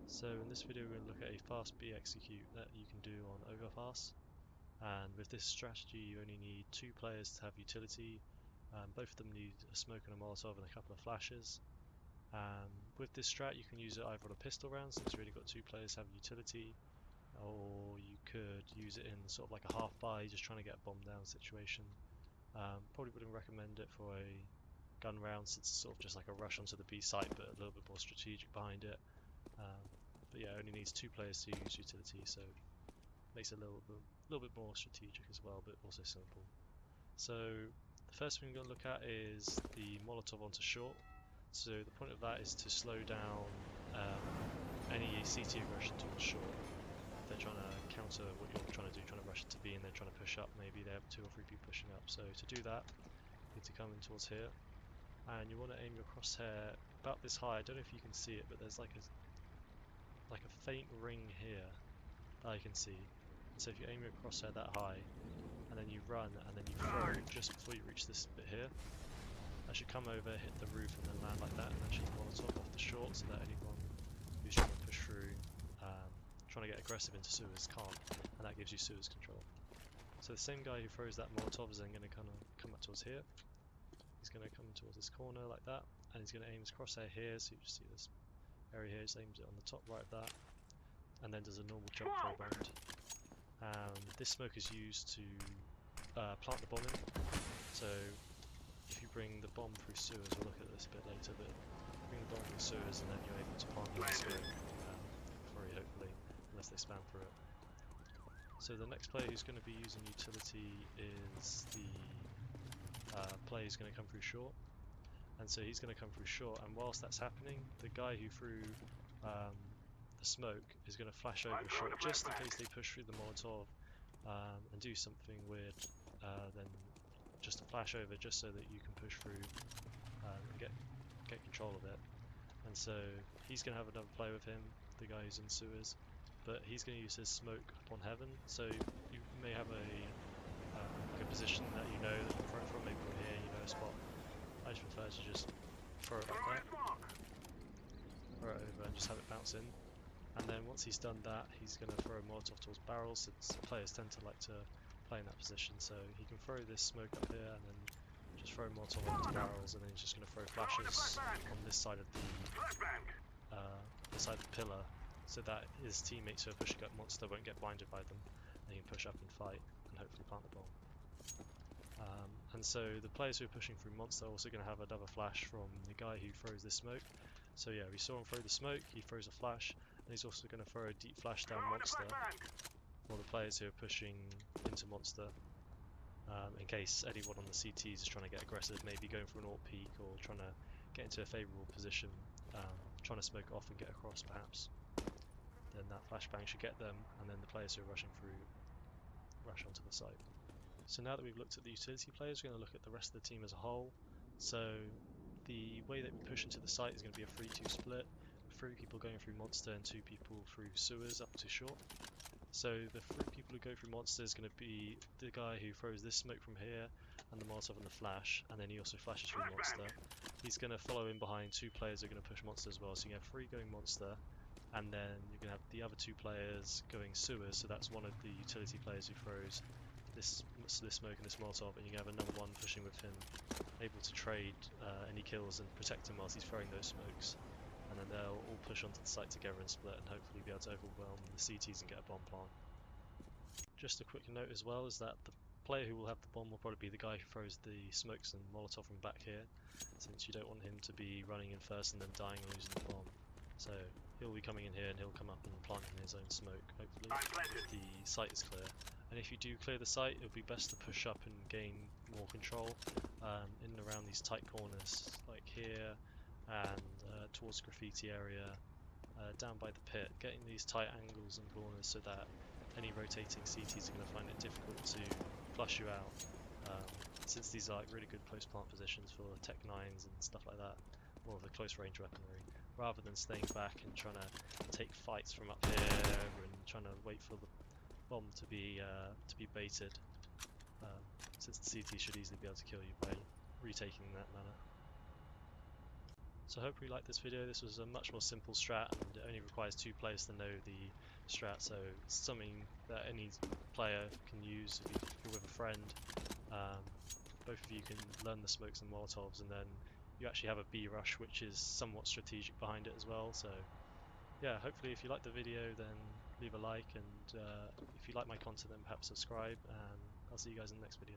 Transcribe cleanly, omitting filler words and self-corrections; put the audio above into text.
So in this video we're going to look at a fast B execute that you can do on Overpass, and with this strategy you only need 2 players to have utility. Both of them need a smoke and a Molotov and a couple of flashes. With this strat you can use it either on a pistol round since you've already got 2 players to have utility, or you could use it in sort of like a half buy, just trying to get a bomb down situation. Probably wouldn't recommend it for a gun round since it's sort of just like a rush onto the B site but a little bit more strategic behind it. But yeah, it only needs 2 players to use utility, so makes it a little bit more strategic as well, but also simple. So the first thing we're going to look at is the Molotov onto short. So the point of that is to slow down any CT aggression towards short. If they're trying to counter what you're trying to do, trying to rush into B and then trying to push up, maybe they have 2 or 3 people pushing up. So to do that, you need to come in towards here, and you want to aim your crosshair about this high. I don't know if you can see it, but there's like a faint ring here that I can see. So if you aim your crosshair that high, and then you run, and then you throw just before you reach this bit here, that should come over, hit the roof, and then land like that, and then shoot the Molotov off the short, so that anyone who's trying to push through, trying to get aggressive into sewers can't, and that gives you sewers control. So the same guy who throws that Molotov is then going to kind of come up towards here. He's going to come towards this corner like that, and he's going to aim his crosshair here, so you just see this area here, just aims it on the top right of that, and then does a normal jump throw bind. This smoke is used to plant the bomb in. So if you bring the bomb through sewers, we'll look at this a bit later, but bring the bomb through sewers and then you're able to plant the smoke free, hopefully, unless they spam through it. So the next player who's going to be using utility is the player who's going to come through short. And so he's going to come through short, and whilst that's happening, the guy who threw the smoke is going to flash over short just in case they push through the Molotov and do something weird, then just to flash over just so that you can push through and get control of it. And so he's going to have another player with him, the guy who's in sewers, but he's going to use his smoke up on heaven. So you may have like a position that you know that you're from, maybe from here, you know a spot. I just prefer to just throw it like that, throw it over and just have it bounce in. And then once he's done that, he's going to throw a Molotov towards barrels, since players tend to like to play in that position. So he can throw this smoke up here and then just throw Molotov onto barrels, and then he's just going to throw flashes on this side of the pillar, so that his teammates who are pushing up monster won't get blinded by them, and he can push up and fight and hopefully plant the bomb. And so the players who are pushing through monster are also going to have another flash from the guy who throws this smoke. So yeah, we saw him throw the smoke, he throws a flash, and he's also going to throw a deep flash down monster for the players who are pushing into monster, in case anyone on the CTs is trying to get aggressive, maybe going for an AWP peek or trying to get into a favourable position, trying to smoke it off and get across perhaps. Then that flashbang should get them, and then the players who are rushing through rush onto the site. So now that we've looked at the utility players, we're going to look at the rest of the team as a whole. So the way that we push into the site is going to be a 3-2 split, 3 people going through monster and 2 people through sewers up to short. So the 3 people who go through monster is going to be the guy who throws this smoke from here and the Molotov and the flash, and then he also flashes through monster. He's going to follow in behind 2 players who are going to push monster as well, so you have 3 going monster, and then you're going to have the other 2 players going sewers, so that's one of the utility players who throws this smoke and this Molotov, and you can have another one pushing with him, able to trade any kills and protect him whilst he's throwing those smokes. And then they'll all push onto the site together and split, and hopefully be able to overwhelm the CTs and get a bomb plant. Just a quick note as well is that the player who will have the bomb will probably be the guy who throws the smokes and Molotov from back here, since you don't want him to be running in first and then dying and losing the bomb. So he'll be coming in here and he'll come up and plant in his own smoke, hopefully, if the site is clear. And if you do clear the site, it would be best to push up and gain more control in and around these tight corners, like here, and towards graffiti area, down by the pit, getting these tight angles and corners so that any rotating CTs are going to find it difficult to flush you out, since these are like really good post plant positions for Tech 9s and stuff like that, more of the close range weaponry, rather than staying back and trying to take fights from up here and trying to wait for the bomb to be baited, since the CT should easily be able to kill you by retaking in that manner. So I hope you liked this video. This was a much more simple strat, and it only requires 2 players to know the strat, so it's something that any player can use if you're with a friend. Both of you can learn the smokes and molotovs, and then you actually have a B rush, which is somewhat strategic behind it as well. So yeah, hopefully if you like the video, then leave a like, and if you like my content, then perhaps subscribe, and I'll see you guys in the next video.